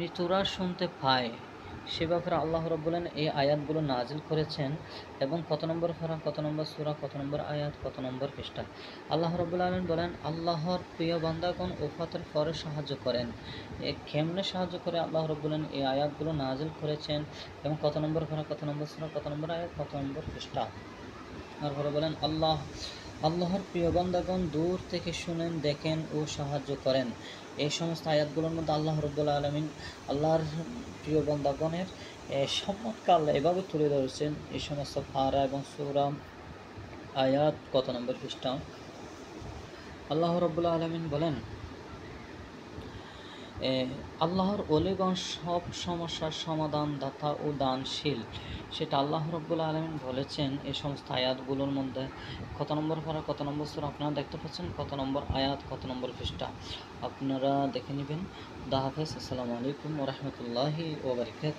মৃতরা শুনতে পায়, সে ব্যাপারে আল্লাহ রাব্বুল বলেন এই আয়াতগুলো নাজিল করেছেন। এবং কত নম্বর পারা, কত নম্বর সূরা, কত নম্বর আয়াত, কত নম্বর পৃষ্ঠা। আল্লাহ রাব্বুল আলামিন বলেন আল্লাহর প্রিয় বান্দাগণ উফাতের পরে সাহায্য করেন। কেমনে সাহায্য করে আল্লাহ রাব্বুল বলেন এই আয়াতগুলো নাজিল করেছেন এবং কত নম্বর পারা, কত নম্বর সূরা, কত নম্বর আয়াত, কত নম্বর পৃষ্ঠা। তারপরে বলেন আল্লাহর প্রিয় বান্দাগণ দূর থেকে শুনেন, দেখেন ও সাহায্য করেন। এই সমস্ত আয়াতগুলোর মধ্যে আল্লাহ রাব্বুল আলামিন আল্লাহর প্রিয় বান্দাগণের সম্মানকে আল্লাহ এভাবে তুলে ধরেছেন। এই সমস্ত পারা এবং সূরা, আয়াত, কত নম্বর পৃষ্ঠা। আল্লাহ রাব্বুল আলামিন বলেন আল্লাহর ওলিগণ সব সমস্যার সমাধান দাতা ও দানশীল, সেটা আল্লাহ রাব্বুল আলামিন বলেছেন এই সমস্ত আয়াতগুলোর মধ্যে। কত নম্বর পারা, কত নম্বর সূরা আপনারা দেখতে পাচ্ছেন, কত নম্বর আয়াত, কত নম্বর পৃষ্ঠা আপনারা দেখে নেবেন। আল্লাহ হাফেজ। আসসালামু আলাইকুম ওয়া রাহমাতুল্লাহি ওয়া বারাকাতুহু।